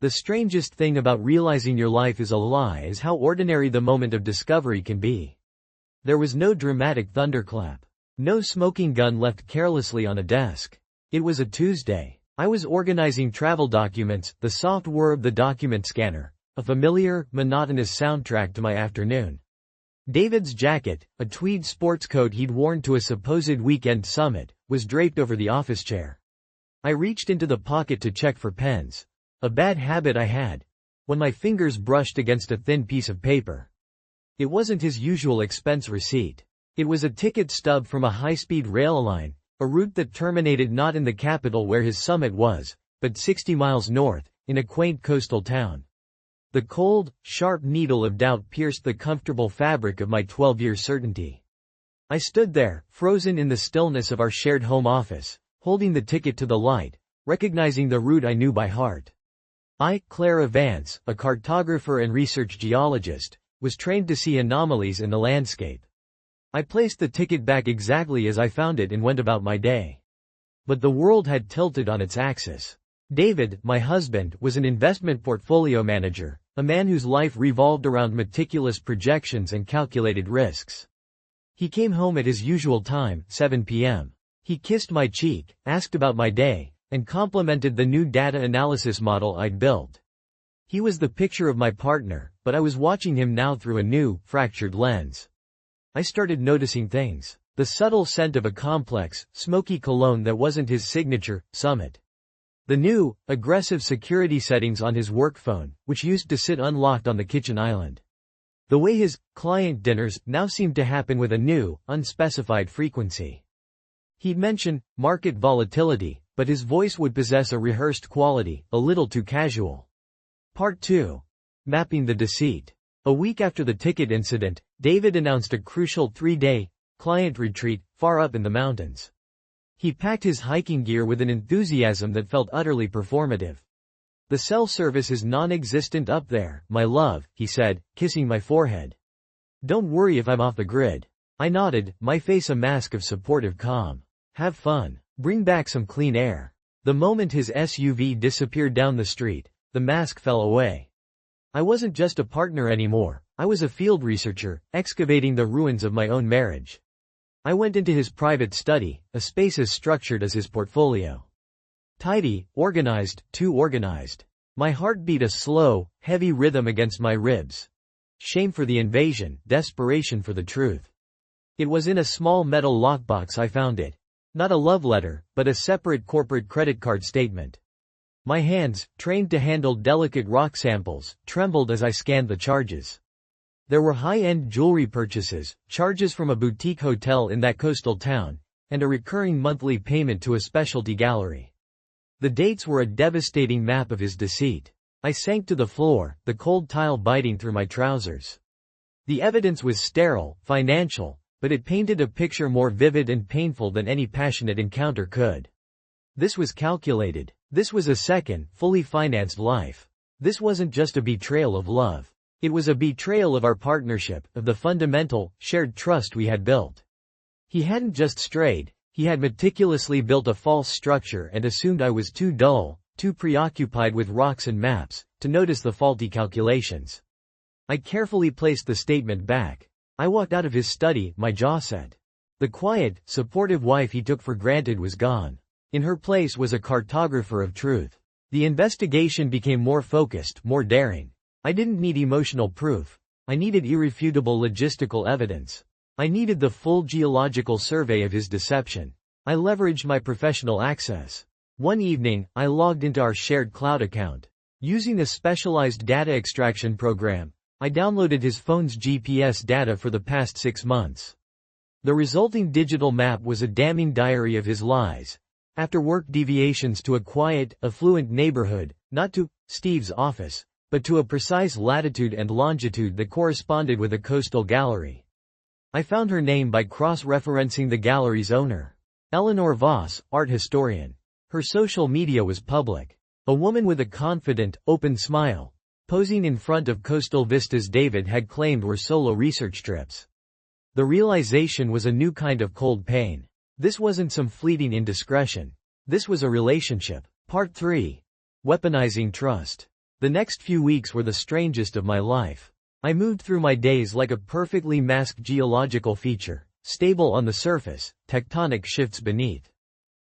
The strangest thing about realizing your life is a lie is how ordinary the moment of discovery can be. There was no dramatic thunderclap. No smoking gun left carelessly on a desk. It was a Tuesday. I was organizing travel documents, the soft whir of the document scanner, a familiar, monotonous soundtrack to my afternoon. David's jacket, a tweed sports coat he'd worn to a supposed weekend summit, was draped over the office chair. I reached into the pocket to check for pens. A bad habit I had. When my fingers brushed against a thin piece of paper. It wasn't his usual expense receipt. It was a ticket stub from a high-speed rail line, a route that terminated not in the capital where his summit was, but 60 miles north, in a quaint coastal town. The cold, sharp needle of doubt pierced the comfortable fabric of my 12-year certainty. I stood there, frozen in the stillness of our shared home office, holding the ticket to the light, recognizing the route I knew by heart. Clara Vance, a cartographer and research geologist, was trained to see anomalies in the landscape. I placed the ticket back exactly as I found it and went about my day. But the world had tilted on its axis. David, my husband, was an investment portfolio manager, a man whose life revolved around meticulous projections and calculated risks. He came home at his usual time, 7 p.m. He kissed my cheek, asked about my day, and complimented the new data analysis model I'd built. He was the picture of my partner, but I was watching him now through a new, fractured lens. I started noticing things. The subtle scent of a complex, smoky cologne that wasn't his signature, Summit. The new, aggressive security settings on his work phone, which used to sit unlocked on the kitchen island. The way his client dinners now seemed to happen with a new, unspecified frequency. He'd mention market volatility, but his voice would possess a rehearsed quality, a little too casual. Part 2. Mapping the deceit. A week after the ticket incident, David announced a crucial 3-day client retreat, far up in the mountains. He packed his hiking gear with an enthusiasm that felt utterly performative. "The cell service is non-existent up there, my love," he said, kissing my forehead. "Don't worry if I'm off the grid." I nodded, my face a mask of supportive calm. "Have fun. Bring back some clean air." The moment his SUV disappeared down the street, the mask fell away. I wasn't just a partner anymore, I was a field researcher, excavating the ruins of my own marriage. I went into his private study, a space as structured as his portfolio. Tidy, organized, too organized. My heart beat a slow, heavy rhythm against my ribs. Shame for the invasion, desperation for the truth. It was in a small metal lockbox I found it. Not a love letter, but a separate corporate credit card statement. My hands, trained to handle delicate rock samples, trembled as I scanned the charges. There were high-end jewelry purchases, charges from a boutique hotel in that coastal town, and a recurring monthly payment to a specialty gallery. The dates were a devastating map of his deceit. I sank to the floor, the cold tile biting through my trousers. The evidence was sterile, financial, but it painted a picture more vivid and painful than any passionate encounter could. This was calculated. This was a second, fully financed life. This wasn't just a betrayal of love. It was a betrayal of our partnership, of the fundamental, shared trust we had built. He hadn't just strayed, he had meticulously built a false structure and assumed I was too dull, too preoccupied with rocks and maps, to notice the faulty calculations. I carefully placed the statement back. I walked out of his study, my jaw set. The quiet, supportive wife he took for granted was gone. In her place was a cartographer of truth. The investigation became more focused, more daring. I didn't need emotional proof. I needed irrefutable logistical evidence. I needed the full geological survey of his deception. I leveraged my professional access. One evening, I logged into our shared cloud account. Using a specialized data extraction program, I downloaded his phone's GPS data for the past 6 months. The resulting digital map was a damning diary of his lies. After-work deviations to a quiet, affluent neighborhood, not to Steve's office, but to a precise latitude and longitude that corresponded with a coastal gallery. I found her name by cross-referencing the gallery's owner. Eleanor Voss, art historian. Her social media was public. A woman with a confident, open smile, posing in front of coastal vistas David had claimed were solo research trips. The realization was a new kind of cold pain. This wasn't some fleeting indiscretion. This was a relationship. Part 3. Weaponizing trust. The next few weeks were the strangest of my life. I moved through my days like a perfectly masked geological feature, stable on the surface, tectonic shifts beneath.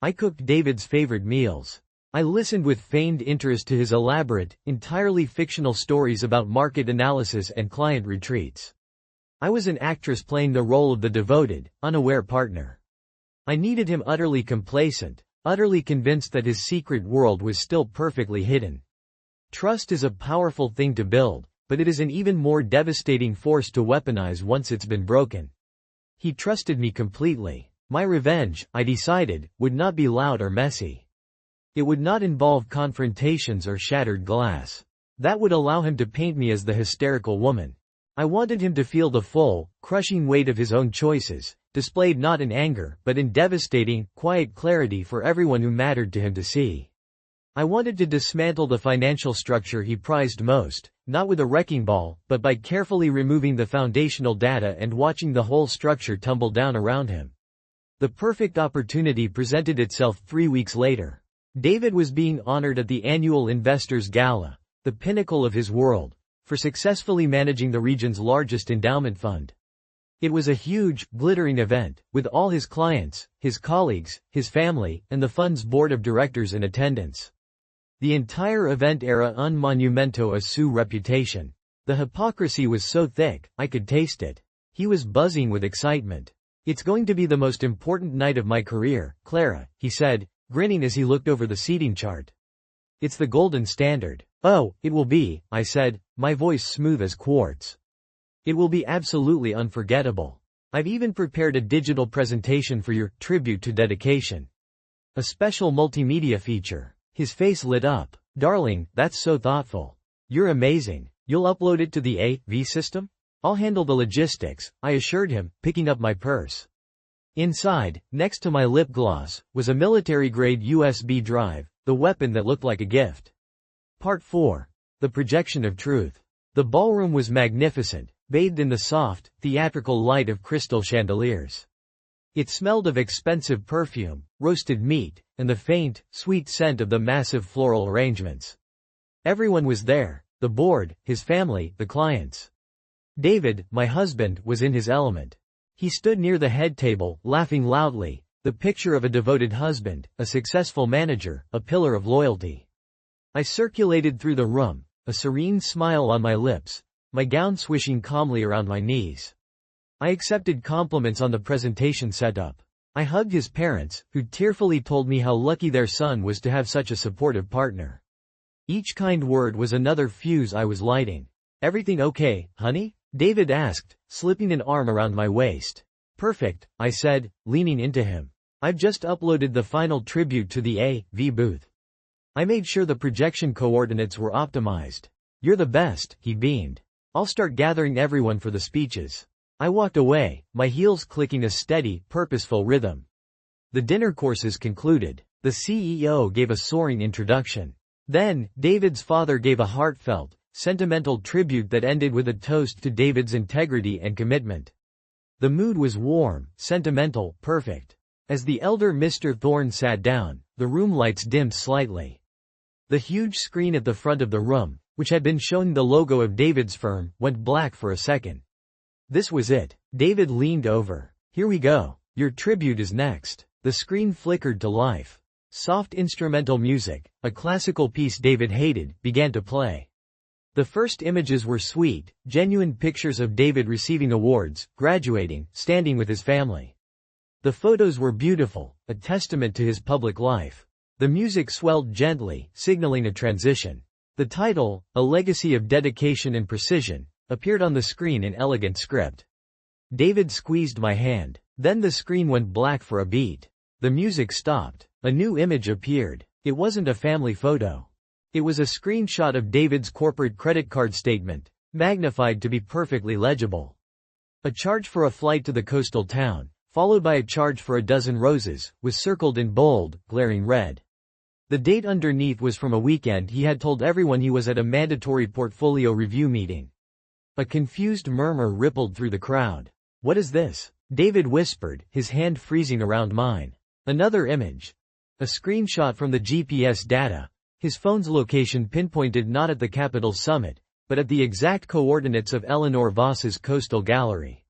I cooked David's favorite meals. I listened with feigned interest to his elaborate, entirely fictional stories about market analysis and client retreats. I was an actress playing the role of the devoted, unaware partner. I needed him utterly complacent, utterly convinced that his secret world was still perfectly hidden. Trust is a powerful thing to build, but it is an even more devastating force to weaponize once it's been broken. He trusted me completely. My revenge, I decided, would not be loud or messy. It would not involve confrontations or shattered glass. That would allow him to paint me as the hysterical woman. I wanted him to feel the full, crushing weight of his own choices, displayed not in anger, but in devastating, quiet clarity for everyone who mattered to him to see. I wanted to dismantle the financial structure he prized most, not with a wrecking ball, but by carefully removing the foundational data and watching the whole structure tumble down around him. The perfect opportunity presented itself 3 weeks later. David was being honored at the annual Investors Gala, the pinnacle of his world, for successfully managing the region's largest endowment fund. It was a huge, glittering event, with all his clients, his colleagues, his family, and the fund's board of directors in attendance. The entire event era un monumento a su reputation. The hypocrisy was so thick, I could taste it. He was buzzing with excitement. "It's going to be the most important night of my career, Clara," he said, grinning as he looked over the seating chart. "It's the golden standard." "Oh, it will be," I said, my voice smooth as quartz. "It will be absolutely unforgettable. I've even prepared a digital presentation for your tribute to dedication. A special multimedia feature." His face lit up. "Darling, that's so thoughtful. You're amazing. You'll upload it to the AV system?" "I'll handle the logistics," I assured him, picking up my purse. Inside, next to my lip gloss, was a military-grade USB drive, the weapon that looked like a gift. Part 4. The Projection of Truth. The ballroom was magnificent, bathed in the soft, theatrical light of crystal chandeliers. It smelled of expensive perfume, roasted meat, and the faint, sweet scent of the massive floral arrangements. Everyone was there, the board, his family, the clients. David, my husband, was in his element. He stood near the head table, laughing loudly, the picture of a devoted husband, a successful manager, a pillar of loyalty. I circulated through the room, a serene smile on my lips, my gown swishing calmly around my knees. I accepted compliments on the presentation setup. I hugged his parents, who tearfully told me how lucky their son was to have such a supportive partner. Each kind word was another fuse I was lighting. "Everything okay, honey?" David asked, slipping an arm around my waist. "Perfect," I said, leaning into him. "I've just uploaded the final tribute to the AV booth. I made sure the projection coordinates were optimized." "You're the best," he beamed. "I'll start gathering everyone for the speeches." I walked away, my heels clicking a steady, purposeful rhythm. The dinner courses concluded. The CEO gave a soaring introduction. Then, David's father gave a heartfelt, sentimental tribute that ended with a toast to David's integrity and commitment. The mood was warm, sentimental, perfect. As the elder Mr. Thorne sat down, the room lights dimmed slightly. The huge screen at the front of the room, which had been showing the logo of David's firm, went black for a second. This was it. David leaned over. "Here we go. Your tribute is next." The screen flickered to life. Soft instrumental music, a classical piece David hated, began to play. The first images were sweet, genuine pictures of David receiving awards, graduating, standing with his family. The photos were beautiful, a testament to his public life. The music swelled gently, signaling a transition. The title, A Legacy of Dedication and Precision, appeared on the screen in elegant script. David squeezed my hand. Then the screen went black for a beat. The music stopped. A new image appeared. It wasn't a family photo. It was a screenshot of David's corporate credit card statement, magnified to be perfectly legible. A charge for a flight to the coastal town, followed by a charge for a dozen roses, was circled in bold, glaring red. The date underneath was from a weekend he had told everyone he was at a mandatory portfolio review meeting. A confused murmur rippled through the crowd. "What is this?" David whispered, his hand freezing around mine. Another image. A screenshot from the GPS data. His phone's location pinpointed not at the Capitol's summit, but at the exact coordinates of Eleanor Voss's coastal gallery.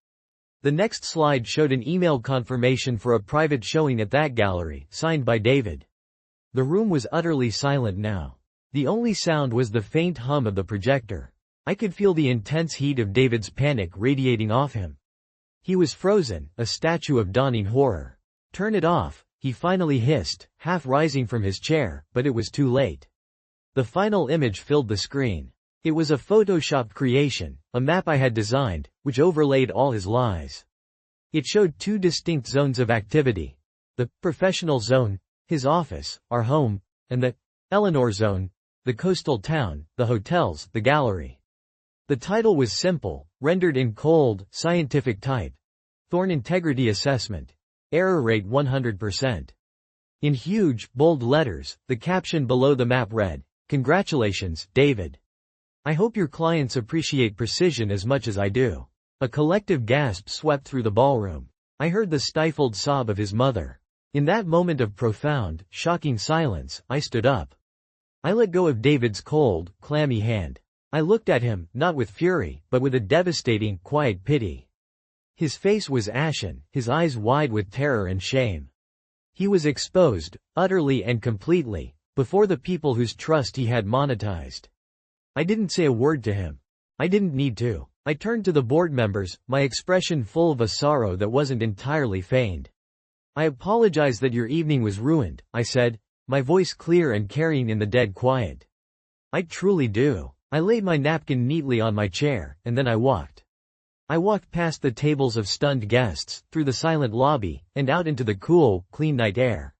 The next slide showed an email confirmation for a private showing at that gallery, signed by David. The room was utterly silent now. The only sound was the faint hum of the projector. I could feel the intense heat of David's panic radiating off him. He was frozen, a statue of dawning horror. "Turn it off," he finally hissed, half rising from his chair, but it was too late. The final image filled the screen. It was a Photoshop creation, a map I had designed, which overlaid all his lies. It showed two distinct zones of activity. The professional zone, his office, our home, and the Eleanor zone, the coastal town, the hotels, the gallery. The title was simple, rendered in cold, scientific type. Thorn Integrity Assessment. Error rate 100%. In huge, bold letters, the caption below the map read, "Congratulations, David. I hope your clients appreciate precision as much as I do." A collective gasp swept through the ballroom. I heard the stifled sob of his mother. In that moment of profound, shocking silence, I stood up. I let go of David's cold, clammy hand. I looked at him, not with fury, but with a devastating, quiet pity. His face was ashen, his eyes wide with terror and shame. He was exposed, utterly and completely, before the people whose trust he had monetized. I didn't say a word to him. I didn't need to. I turned to the board members, my expression full of a sorrow that wasn't entirely feigned. "I apologize that your evening was ruined," I said, my voice clear and carrying in the dead quiet. "I truly do." I laid my napkin neatly on my chair, and then I walked. I walked past the tables of stunned guests, through the silent lobby, and out into the cool, clean night air.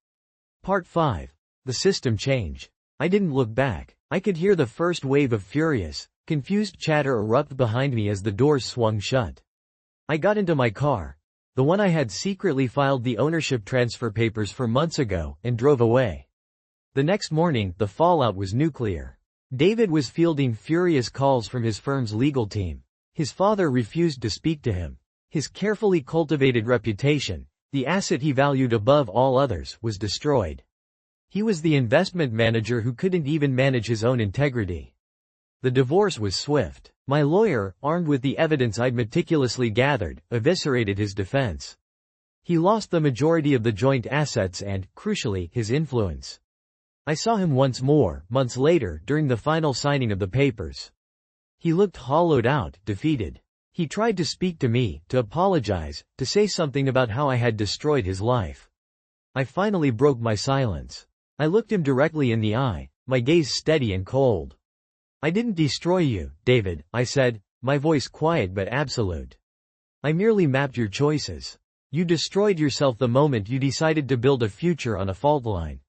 Part 5. The system change. I didn't look back. I could hear the first wave of furious, confused chatter erupt behind me as the doors swung shut. I got into my car, the one I had secretly filed the ownership transfer papers for months ago, and drove away. The next morning, the fallout was nuclear. David was fielding furious calls from his firm's legal team. His father refused to speak to him. His carefully cultivated reputation, the asset he valued above all others, was destroyed. He was the investment manager who couldn't even manage his own integrity. The divorce was swift. My lawyer, armed with the evidence I'd meticulously gathered, eviscerated his defense. He lost the majority of the joint assets and, crucially, his influence. I saw him once more, months later, during the final signing of the papers. He looked hollowed out, defeated. He tried to speak to me, to apologize, to say something about how I had destroyed his life. I finally broke my silence. I looked him directly in the eye, my gaze steady and cold. "I didn't destroy you, David," I said, my voice quiet but absolute. "I merely mapped your choices. You destroyed yourself the moment you decided to build a future on a fault line."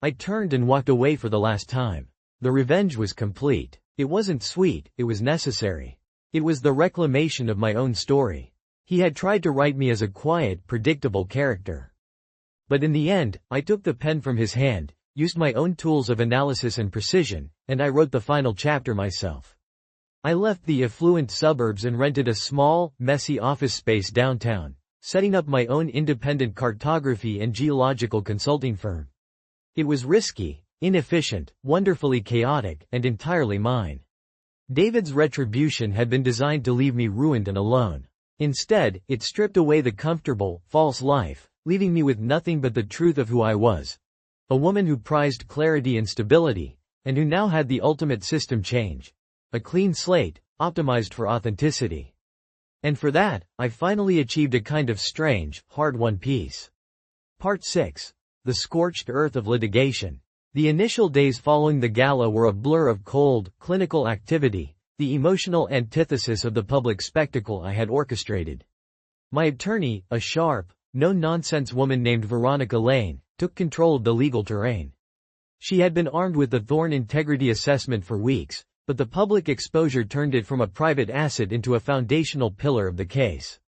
I turned and walked away for the last time. The revenge was complete. It wasn't sweet, it was necessary. It was the reclamation of my own story. He had tried to write me as a quiet, predictable character. But in the end, I took the pen from his hand, used my own tools of analysis and precision, and I wrote the final chapter myself. I left the affluent suburbs and rented a small, messy office space downtown, setting up my own independent cartography and geological consulting firm. It was risky, inefficient, wonderfully chaotic, and entirely mine. David's retribution had been designed to leave me ruined and alone. Instead, it stripped away the comfortable, false life, leaving me with nothing but the truth of who I was. A woman who prized clarity and stability, and who now had the ultimate system change. A clean slate, optimized for authenticity. And for that, I finally achieved a kind of strange, hard-won peace. Part 6. The scorched earth of litigation. The initial days following the gala were a blur of cold, clinical activity, the emotional antithesis of the public spectacle I had orchestrated. My attorney, a sharp, no-nonsense woman named Veronica Lane, took control of the legal terrain. She had been armed with the Thorn Integrity Assessment for weeks, but the public exposure turned it from a private asset into a foundational pillar of the case.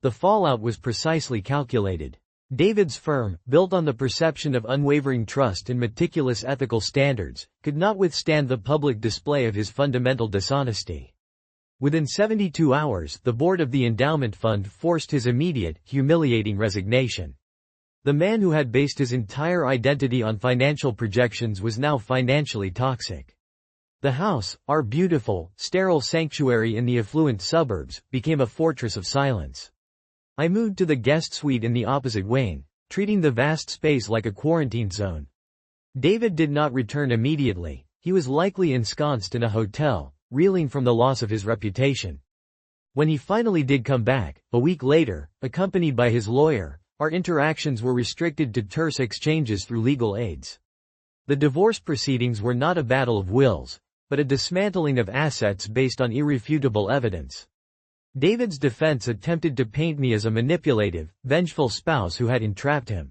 The fallout was precisely calculated. David's firm, built on the perception of unwavering trust and meticulous ethical standards, could not withstand the public display of his fundamental dishonesty. Within 72 hours, the board of the endowment fund forced his immediate, humiliating resignation. The man who had based his entire identity on financial projections was now financially toxic. The house, our beautiful, sterile sanctuary in the affluent suburbs, became a fortress of silence. I moved to the guest suite in the opposite wing, treating the vast space like a quarantine zone. David did not return immediately. He was likely ensconced in a hotel, reeling from the loss of his reputation. When he finally did come back, a week later, accompanied by his lawyer, our interactions were restricted to terse exchanges through legal aids. The divorce proceedings were not a battle of wills, but a dismantling of assets based on irrefutable evidence. David's defense attempted to paint me as a manipulative, vengeful spouse who had entrapped him.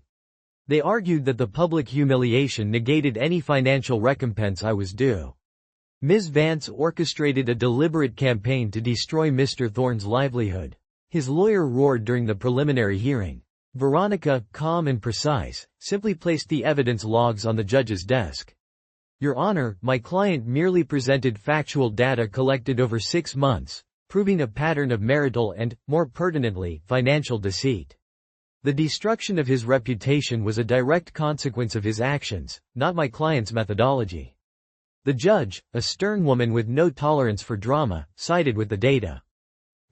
They argued that the public humiliation negated any financial recompense I was due. Ms. Vance orchestrated a deliberate campaign to destroy Mr. Thorne's livelihood. His lawyer roared during the preliminary hearing. Veronica, calm and precise, simply placed the evidence logs on the judge's desk. Your Honor, my client merely presented factual data collected over 6 months, proving a pattern of marital and, more pertinently, financial deceit. The destruction of his reputation was a direct consequence of his actions, not my client's methodology. The judge, a stern woman with no tolerance for drama, sided with the data.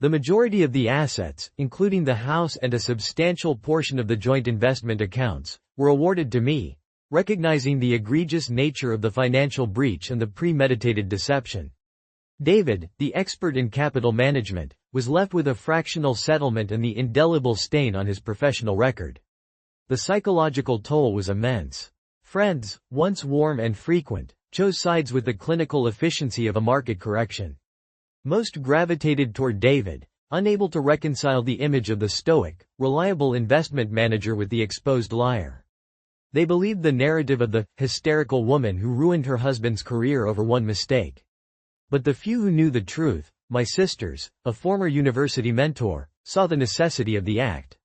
The majority of the assets, including the house and a substantial portion of the joint investment accounts, were awarded to me, recognizing the egregious nature of the financial breach and the premeditated deception. David, the expert in capital management, was left with a fractional settlement and the indelible stain on his professional record. The psychological toll was immense. Friends, once warm and frequent, chose sides with the clinical efficiency of a market correction. Most gravitated toward David, unable to reconcile the image of the stoic, reliable investment manager with the exposed liar. They believed the narrative of the hysterical woman who ruined her husband's career over one mistake. But the few who knew the truth, my sisters, a former university mentor, saw the necessity of the act.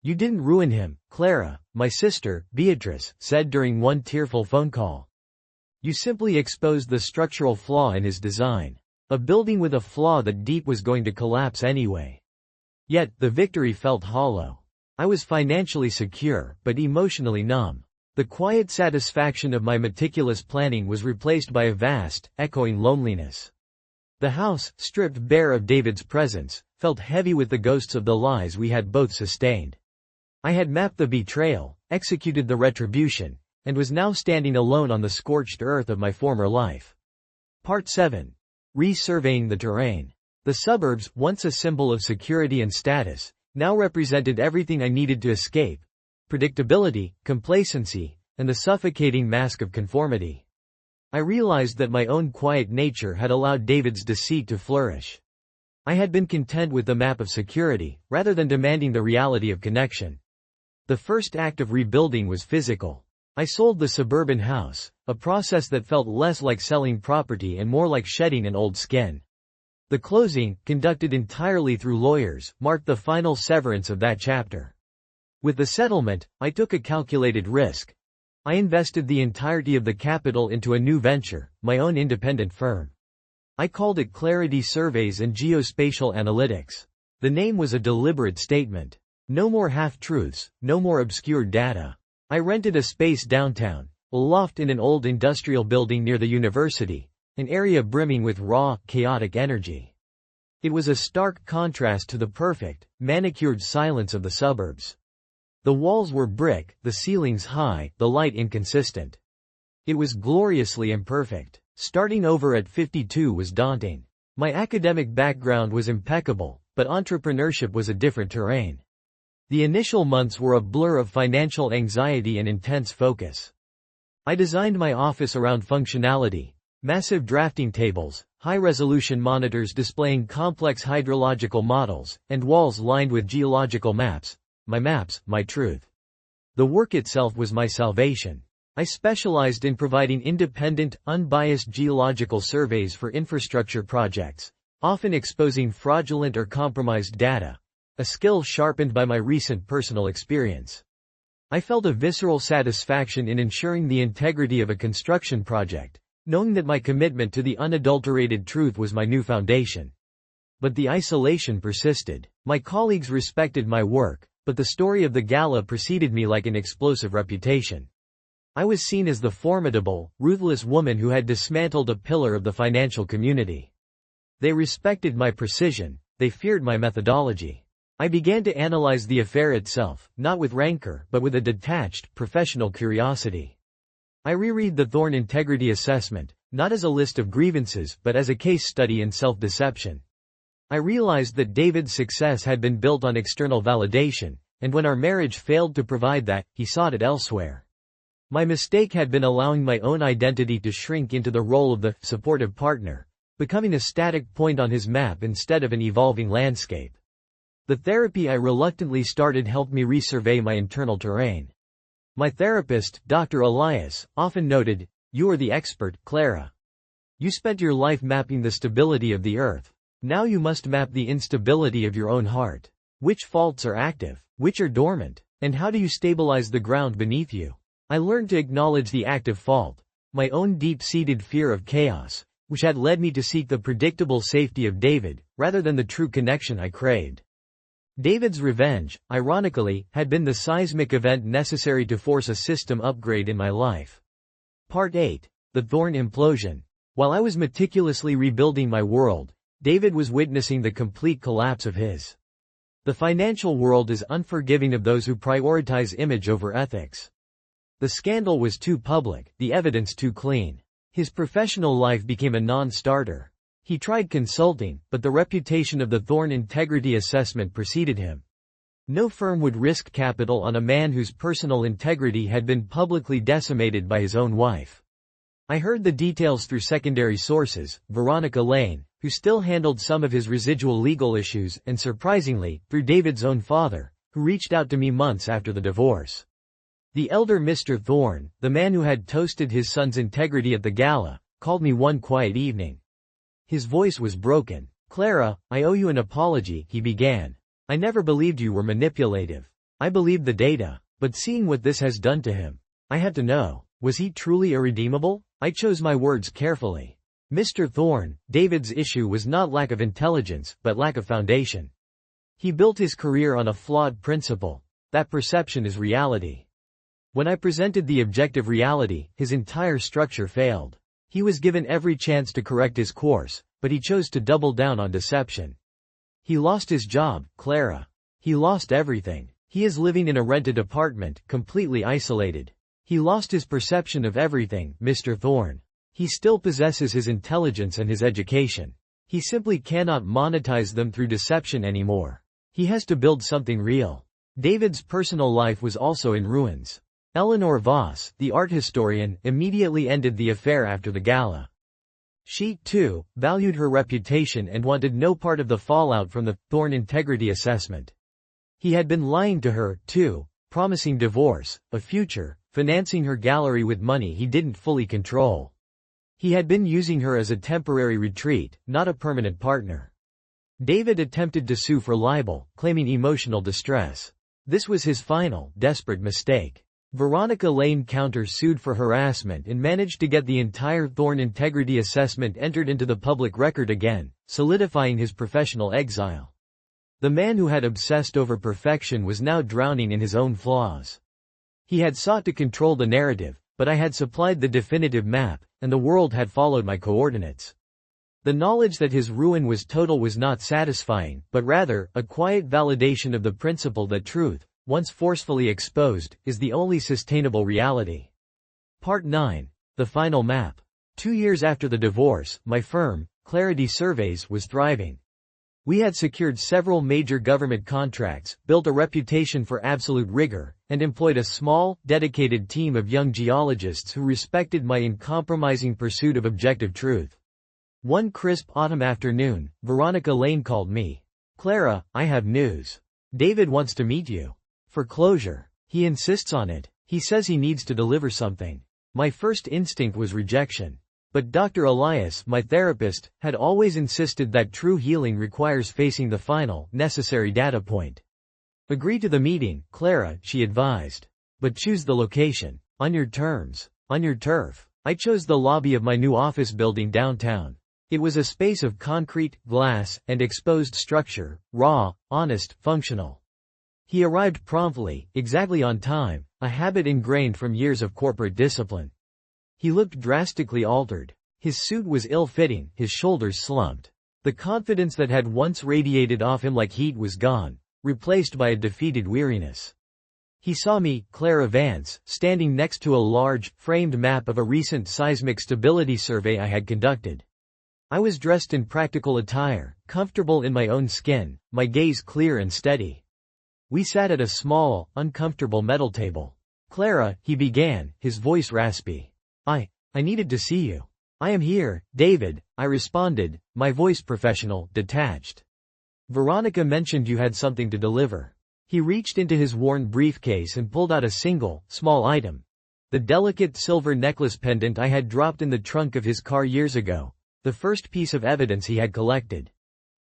You didn't ruin him, Clara, my sister, Beatrice, said during one tearful phone call. You simply exposed the structural flaw in his design. A building with a flaw that deep was going to collapse anyway. Yet, the victory felt hollow. I was financially secure, but emotionally numb. The quiet satisfaction of my meticulous planning was replaced by a vast, echoing loneliness. The house, stripped bare of David's presence, felt heavy with the ghosts of the lies we had both sustained. I had mapped the betrayal, executed the retribution, and was now standing alone on the scorched earth of my former life. Part 7. Resurveying the terrain. The suburbs, once a symbol of security and status, now represented everything I needed to escape: predictability, complacency, and the suffocating mask of conformity. I realized that my own quiet nature had allowed David's deceit to flourish. I had been content with the map of security, rather than demanding the reality of connection. The first act of rebuilding was physical. I sold the suburban house, a process that felt less like selling property and more like shedding an old skin. The closing, conducted entirely through lawyers, marked the final severance of that chapter. With the settlement, I took a calculated risk. I invested the entirety of the capital into a new venture, my own independent firm. I called it Clarity Surveys and Geospatial Analytics. The name was a deliberate statement. No more half-truths, no more obscure data. I rented a space downtown, a loft in an old industrial building near the university, an area brimming with raw, chaotic energy. It was a stark contrast to the perfect, manicured silence of the suburbs. The walls were brick, the ceilings high, the light inconsistent. It was gloriously imperfect. Starting over at 52 was daunting. My academic background was impeccable, but entrepreneurship was a different terrain. The initial months were a blur of financial anxiety and intense focus. I designed my office around functionality: massive drafting tables, high-resolution monitors displaying complex hydrological models, and walls lined with geological maps. My truth. The work itself was my salvation. I specialized in providing independent, unbiased geological surveys for infrastructure projects, often exposing fraudulent or compromised data, a skill sharpened by my recent personal experience. I felt a visceral satisfaction in ensuring the integrity of a construction project, knowing that my commitment to the unadulterated truth was my new foundation. But the isolation persisted. My colleagues respected my work, but the story of the gala preceded me like an explosive reputation. I was seen as the formidable, ruthless woman who had dismantled a pillar of the financial community. They respected my precision, they feared my methodology. I began to analyze the affair itself, not with rancor but with a detached, professional curiosity. I reread the Thorne Integrity Assessment, not as a list of grievances but as a case study in self-deception. I realized that David's success had been built on external validation, and when our marriage failed to provide that, he sought it elsewhere. My mistake had been allowing my own identity to shrink into the role of the supportive partner, becoming a static point on his map instead of an evolving landscape. The therapy I reluctantly started helped me resurvey my internal terrain. My therapist, Dr. Elias, often noted, "You are the expert, Clara. You spent your life mapping the stability of the earth. Now you must map the instability of your own heart. Which faults are active? Which are dormant? And how do you stabilize the ground beneath you?" I learned to acknowledge the active fault, my own deep-seated fear of chaos, which had led me to seek the predictable safety of David, rather than the true connection I craved. David's revenge, ironically, had been the seismic event necessary to force a system upgrade in my life. Part 8. The Thorne Implosion. While I was meticulously rebuilding my world, David was witnessing the complete collapse of his. The financial world is unforgiving of those who prioritize image over ethics. The scandal was too public, the evidence too clean. His professional life became a non-starter. He tried consulting, but the reputation of the Thorne Integrity Assessment preceded him. No firm would risk capital on a man whose personal integrity had been publicly decimated by his own wife. I heard the details through secondary sources, Veronica Lane, who still handled some of his residual legal issues, and surprisingly, through David's own father, who reached out to me months after the divorce. The elder Mr. Thorne, the man who had toasted his son's integrity at the gala, called me one quiet evening. His voice was broken. "Clara, I owe you an apology," he began. "I never believed you were manipulative. I believed the data, but seeing what this has done to him, I had to know, was he truly irredeemable?" I chose my words carefully. Mr. Thorne, David's issue was not lack of intelligence, but lack of foundation. He built his career on a flawed principle. That perception is reality. When I presented the objective reality, his entire structure failed. He was given every chance to correct his course, but he chose to double down on deception. He lost his job, Clara. He lost everything. He is living in a rented apartment, completely isolated. He lost his perception of everything, Mr. Thorne. He still possesses his intelligence and his education. He simply cannot monetize them through deception anymore. He has to build something real. David's personal life was also in ruins. Eleanor Voss, the art historian, immediately ended the affair after the gala. She, too, valued her reputation and wanted no part of the fallout from the Thorne Integrity Assessment. He had been lying to her, too, promising divorce, a future, financing her gallery with money he didn't fully control. He had been using her as a temporary retreat, not a permanent partner. David attempted to sue for libel, claiming emotional distress. This was his final, desperate mistake. Veronica Lane counter-sued for harassment and managed to get the entire Thorne Integrity Assessment entered into the public record again, solidifying his professional exile. The man who had obsessed over perfection was now drowning in his own flaws. He had sought to control the narrative, but I had supplied the definitive map, and the world had followed my coordinates. The knowledge that his ruin was total was not satisfying, but rather, a quiet validation of the principle that truth, once forcefully exposed, is the only sustainable reality. Part 9. The Final Map. 2 years after the divorce, my firm, Clarity Surveys, was thriving. We had secured several major government contracts, built a reputation for absolute rigor, and employed a small, dedicated team of young geologists who respected my uncompromising pursuit of objective truth. One crisp autumn afternoon, Veronica Lane called me. "Clara, I have news. David wants to meet you. For closure. He insists on it. He says he needs to deliver something." My first instinct was rejection. But Dr. Elias, my therapist, had always insisted that true healing requires facing the final, necessary data point. "Agree to the meeting, Clara," she advised. "But choose the location. On your terms. On your turf." I chose the lobby of my new office building downtown. It was a space of concrete, glass, and exposed structure, raw, honest, functional. He arrived promptly, exactly on time, a habit ingrained from years of corporate discipline. He looked drastically altered. His suit was ill-fitting, his shoulders slumped. The confidence that had once radiated off him like heat was gone, replaced by a defeated weariness. He saw me, Clara Vance, standing next to a large, framed map of a recent seismic stability survey I had conducted. I was dressed in practical attire, comfortable in my own skin, my gaze clear and steady. We sat at a small, uncomfortable metal table. "Clara," he began, his voice raspy. I needed to see you." "I am here, David," I responded, my voice professional, detached. "Veronica mentioned you had something to deliver." He reached into his worn briefcase and pulled out a single, small item. The delicate silver necklace pendant I had dropped in the trunk of his car years ago, the first piece of evidence he had collected.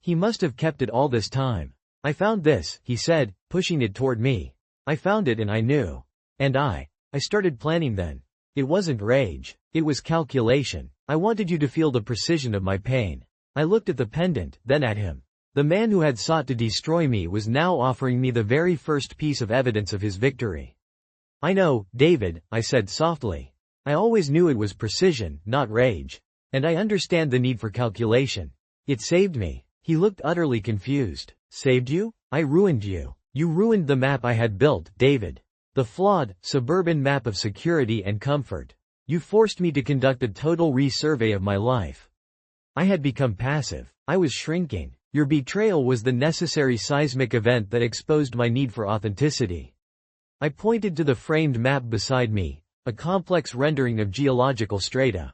He must have kept it all this time. "I found this," he said, pushing it toward me. "I found it and I knew. And I started planning then. It wasn't rage. It was calculation. I wanted you to feel the precision of my pain." I looked at the pendant, then at him. The man who had sought to destroy me was now offering me the very first piece of evidence of his victory. "I know, David," I said softly. "I always knew it was precision, not rage. And I understand the need for calculation. It saved me." He looked utterly confused. "Saved you? I ruined you. You ruined the map I had built, David. The flawed, suburban map of security and comfort. You forced me to conduct a total resurvey of my life. I had become passive. I was shrinking. Your betrayal was the necessary seismic event that exposed my need for authenticity." I pointed to the framed map beside me, a complex rendering of geological strata.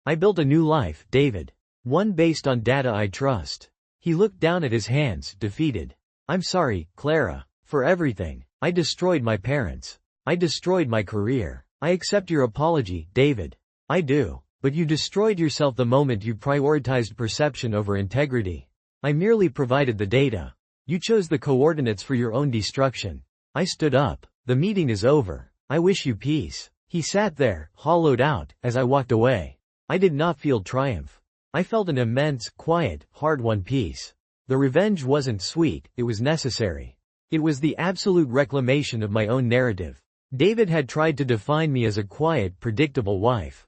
"I built a new life, David. One based on data I trust." He looked down at his hands, defeated. "I'm sorry, Clara. For everything. I destroyed my parents. I destroyed my career. I accept your apology, David. I do. But you destroyed yourself the moment you prioritized perception over integrity. I merely provided the data. You chose the coordinates for your own destruction." I stood up. "The meeting is over. I wish you peace." He sat there, hollowed out, as I walked away. I did not feel triumph. I felt an immense, quiet, hard-won peace. The revenge wasn't sweet, it was necessary. It was the absolute reclamation of my own narrative. David had tried to define me as a quiet, predictable wife.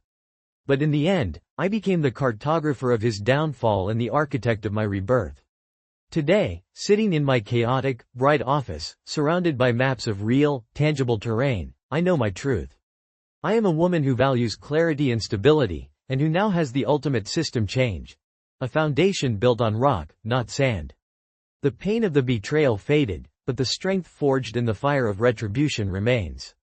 But in the end, I became the cartographer of his downfall and the architect of my rebirth. Today, sitting in my chaotic, bright office, surrounded by maps of real, tangible terrain, I know my truth. I am a woman who values clarity and stability, and who now has the ultimate system change. A foundation built on rock, not sand. The pain of the betrayal faded, but the strength forged in the fire of retribution remains.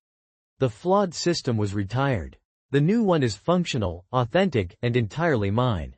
The flawed system was retired. The new one is functional, authentic, and entirely mine.